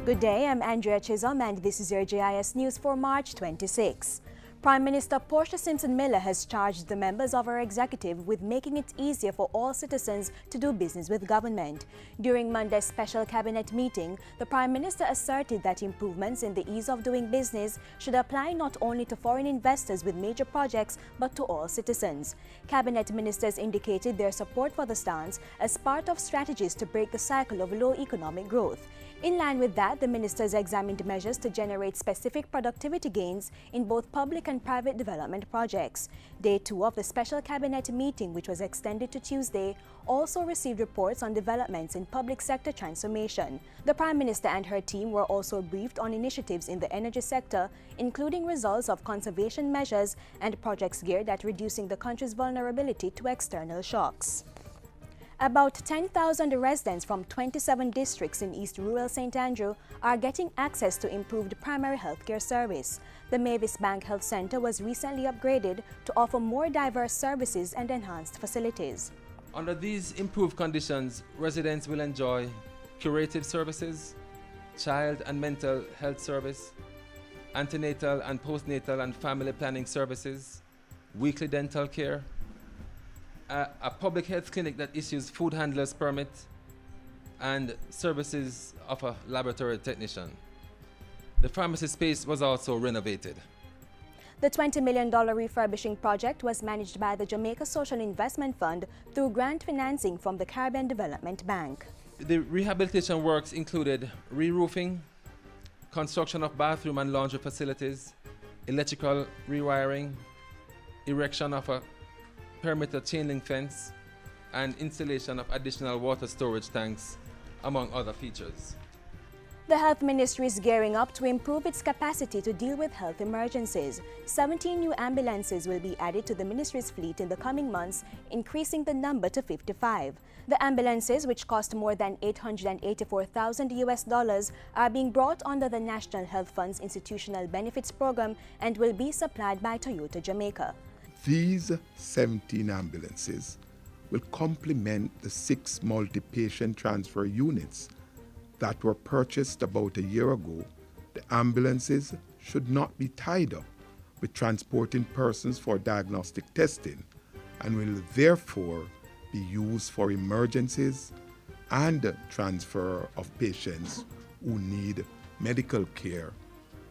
Good day, I'm Andrea Chisholm and this is your JIS News for March 26. Prime Minister Portia Simpson-Miller has charged the members of her executive with making it easier for all citizens to do business with government. During Monday's special cabinet meeting, the Prime Minister asserted that improvements in the ease of doing business should apply not only to foreign investors with major projects but to all citizens. Cabinet ministers indicated their support for the stance as part of strategies to break the cycle of low economic growth. In line with that, the ministers examined measures to generate specific productivity gains in both public and private development projects. Day 2 of the special cabinet meeting, which was extended to Tuesday, also received reports on developments in public sector transformation. The Prime Minister and her team were also briefed on initiatives in the energy sector, including results of conservation measures and projects geared at reducing the country's vulnerability to external shocks. About 10,000 residents from 27 districts in East Rural St. Andrew are getting access to improved primary health care service. The MAVIS Bank Health Center was recently upgraded to offer more diverse services and enhanced facilities. Under these improved conditions, residents will enjoy curative services, child and mental health service, antenatal and postnatal and family planning services, weekly dental care, a public health clinic that issues food handlers permit, and services of a laboratory technician. The pharmacy space was also renovated. The $20 million refurbishing project was managed by the Jamaica Social Investment Fund through grant financing from the Caribbean Development Bank. The rehabilitation works included re-roofing, construction of bathroom and laundry facilities, electrical rewiring, erection of a perimeter chain link fence, and installation of additional water storage tanks, among other features. The Health Ministry is gearing up to improve its capacity to deal with health emergencies. 17 new ambulances will be added to the ministry's fleet in the coming months, increasing the number to 55. The ambulances, which cost more than $884,000 are being brought under the National Health Fund's Institutional Benefits Program and will be supplied by Toyota Jamaica. These 17 ambulances will complement the 6 multi-patient transfer units that were purchased about a year ago. The ambulances should not be tied up with transporting persons for diagnostic testing and will therefore be used for emergencies and transfer of patients who need medical care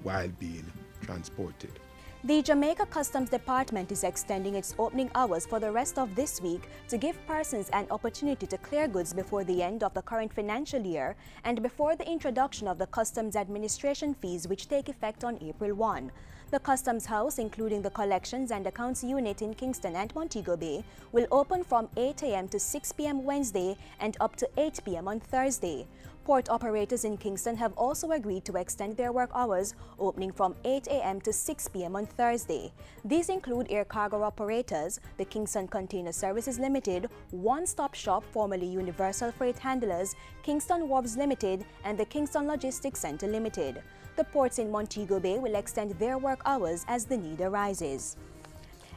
while being transported. The Jamaica Customs Department is extending its opening hours for the rest of this week to give persons an opportunity to clear goods before the end of the current financial year and before the introduction of the Customs Administration fees, which take effect on April 1. The Customs House, including the Collections and Accounts Unit in Kingston and Montego Bay, will open from 8 a.m. to 6 p.m. Wednesday and up to 8 p.m. on Thursday. Port operators in Kingston have also agreed to extend their work hours, opening from 8 a.m. to 6 p.m. on Thursday. These include air cargo operators, the Kingston Container Services Limited, One Stop Shop, formerly Universal Freight Handlers, Kingston Wharves Limited, and the Kingston Logistics Center Limited. The ports in Montego Bay will extend their work hours as the need arises.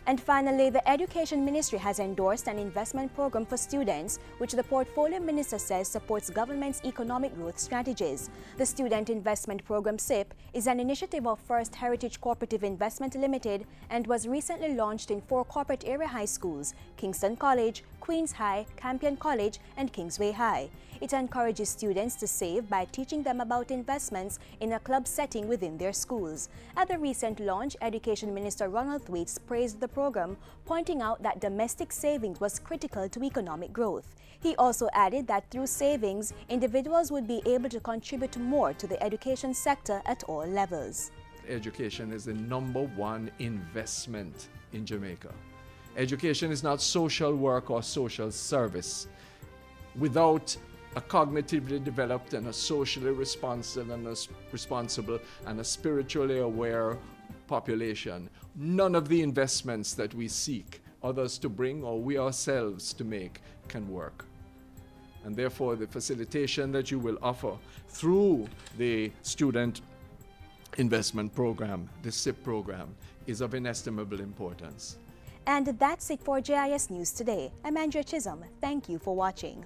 And finally, the Education Ministry has endorsed an investment program for students, which the Portfolio Minister says supports government's economic growth strategies. The Student Investment Program, SIP, is an initiative of First Heritage Cooperative Investment Limited and was recently launched in 4 corporate area high schools: Kingston College, Queens High, Campion College, and Kingsway High. It encourages students to save by teaching them about investments in a club setting within their schools. At the recent launch, Education Minister Ronald Thwaites praised the program, pointing out that domestic savings was critical to economic growth. He also added that through savings, individuals would be able to contribute more to the education sector at all levels. Education is the #1 investment in Jamaica. Education is not social work or social service. Without a cognitively developed and a socially responsive and responsible and a spiritually aware population, none of the investments that we seek others to bring or we ourselves to make can work. And therefore, the facilitation that you will offer through the Student Investment Program, the SIP program, is of inestimable importance. And that's it for JIS News today. I'm Andrea Chisholm. Thank you for watching.